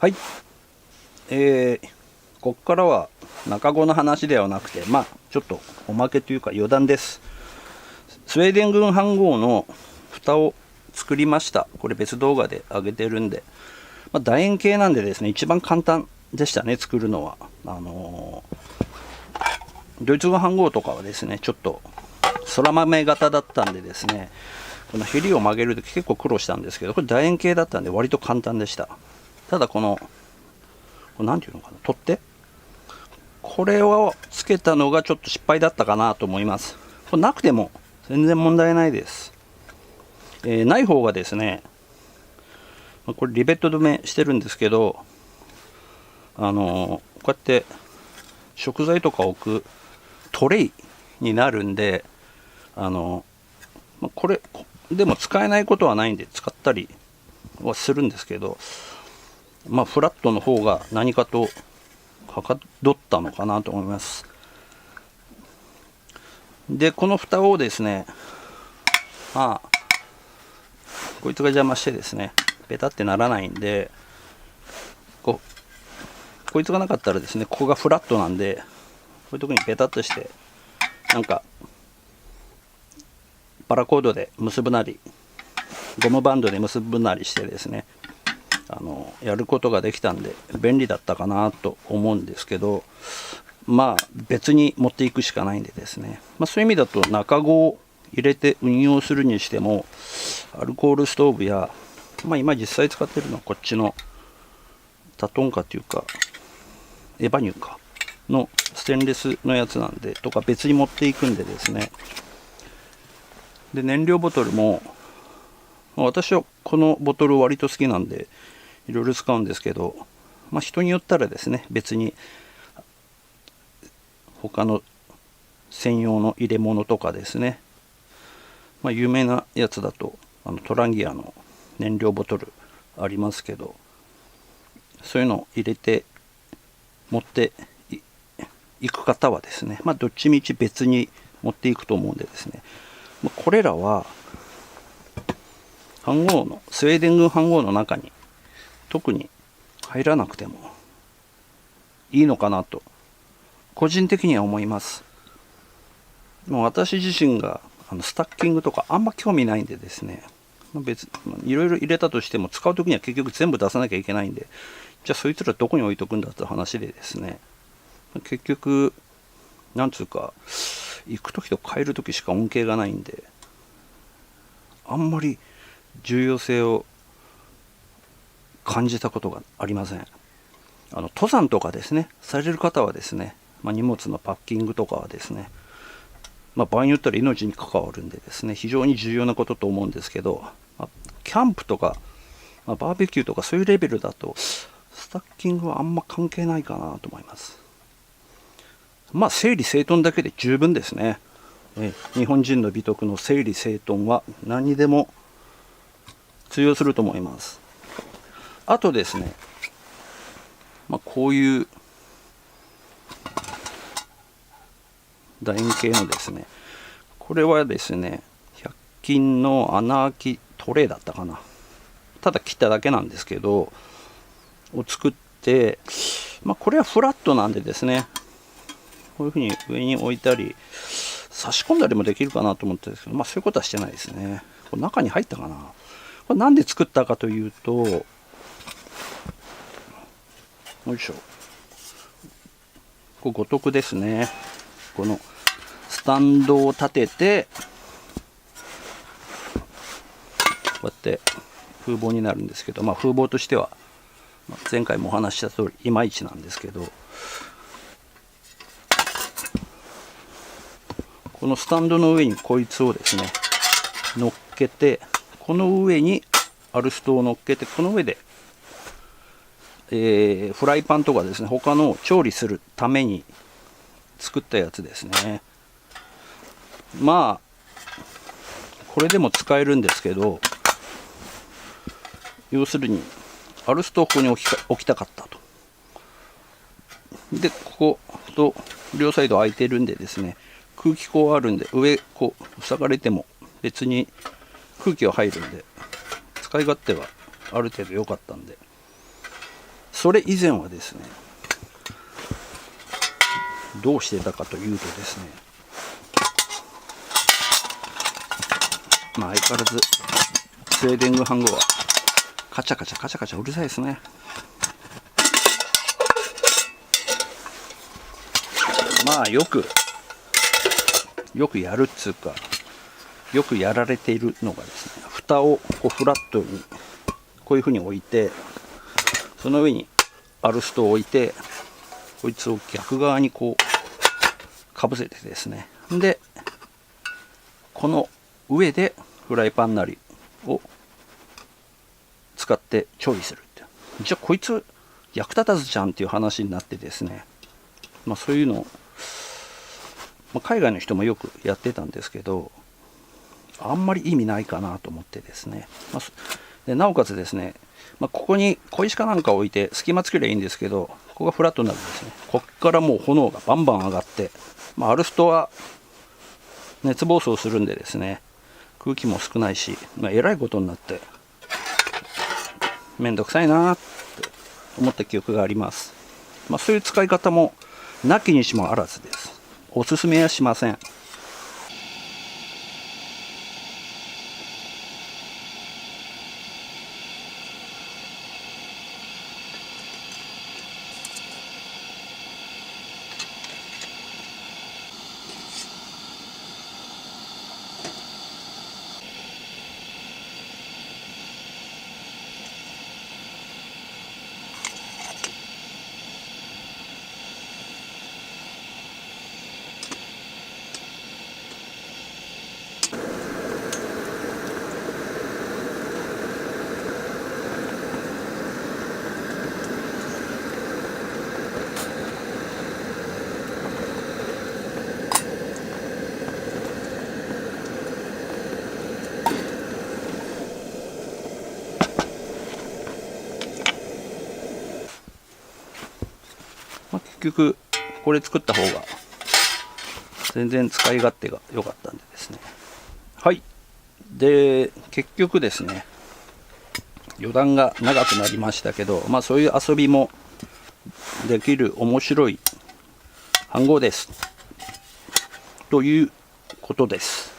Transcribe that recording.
はい、こっからは中語の話ではなくて、ちょっとおまけというか余談です。スウェーデン軍飯盒の蓋を作りました。これ別動画で上げてるんで、楕円形なんでですね、一番簡単でしたね、作るのは。ドイツ軍飯盒とかはですね、ちょっと空豆型だったんでですね、このヘリを曲げるとき結構苦労したんですけど、これ楕円形だったんで割と簡単でした。ただこのなんていうのかな、取っ手、これをつけたのがちょっと失敗だったかなと思います。これなくても全然問題ないです。ない方がですね、これリベット止めしてるんですけど、こうやって食材とか置くトレイになるんで、これでも使えないことはないんで使ったりはするんですけど、フラットの方が何かとはかどったのかなと思います。でこの蓋をですね、こいつが邪魔してですね、ペタってならないんで、こいつがなかったらですね、ここがフラットなんで、こういうとこにペタッとしてなんかパラコードで結ぶなりゴムバンドで結ぶなりしてですね、やることができたんで便利だったかなと思うんですけど、別に持っていくしかないんでですね、そういう意味だと中語を入れて運用するにしても、アルコールストーブや、今実際使ってるのはこっちのタトンカっていうかエバニューかのステンレスのやつなんでとか別に持っていくんでですね。で燃料ボトルも私はこのボトル割と好きなんでいろいろ使うんですけど、人によったらですね、別に他の専用の入れ物とかですね、有名なやつだとトランギアの燃料ボトルありますけど、そういうのを入れて持っていく方はですね、どっちみち別に持っていくと思うんでですね、これらは飯盒のスウェーデン軍飯盒の中に特に入らなくてもいいのかなと個人的には思います。もう私自身がスタッキングとかあんま興味ないんでですね、別いろいろ入れたとしても使う時には結局全部出さなきゃいけないんで、じゃあそいつらどこに置いとくんだって話でですね、結局なんつうか行く時と帰る時しか恩恵がないんで、あんまり重要性を感じたことがありません。登山とかですねされる方はですね、荷物のパッキングとかはですね、場合によったら命に関わるんでですね、非常に重要なことと思うんですけど、キャンプとか、バーベキューとかそういうレベルだとスタッキングはあんま関係ないかなと思います。整理整頓だけで十分ですね。日本人の美徳の整理整頓は何にでも通用すると思います。あとですね、こういう楕円形のですね、これはですね100均の穴開きトレイだったかな、ただ切っただけなんですけどを作って、これはフラットなんでですね、こういうふうに上に置いたり差し込んだりもできるかなと思ったんですけど、そういうことはしてないですね。これ中に入ったかな。これなんで作ったかというと、よいしょ、これ五徳ですね。このスタンドを立ててこうやって風防になるんですけど、風防としては前回もお話しした通りいまいちなんですけど、このスタンドの上にこいつをですね乗っけて、この上にアルストを乗っけて、この上で、フライパンとかですね他の調理するために作ったやつですね。これでも使えるんですけど、要するにアルストをここに置きたかったと。でここと両サイド空いてるんでですね、空気口あるんで上こう塞がれても別に空気は入るんで使い勝手はある程度良かったんで、それ以前はですね、どうしてたかというとですね、相変わらずスウェーデング飯盒はカチャカチャカチャカチャうるさいですね。よくやるっつうか、よくやられているのがですね、蓋をこうフラットにこういうふうに置いて、その上にアルストを置いて、こいつを逆側にこうかぶせてですね、でこの上でフライパンなりを使って調理するって、じゃあこいつ役立たずじゃんっていう話になってですね、そういうのを、海外の人もよくやってたんですけど、あんまり意味ないかなと思ってですね、でなおかつですね、ここに小石かなんか置いて隙間つければいいんですけど、ここがフラットになるんですね。こっからもう炎がバンバン上がって、アルストは熱暴走するんでですね、空気も少ないし、えらいことになってめんどくさいなって思った記憶があります。そういう使い方もなきにしもあらずです。おすすめはしません。結局これ作った方が全然使い勝手が良かったんでですね。はい。で結局ですね、余談が長くなりましたけど、そういう遊びもできる面白い飯盒ですということです。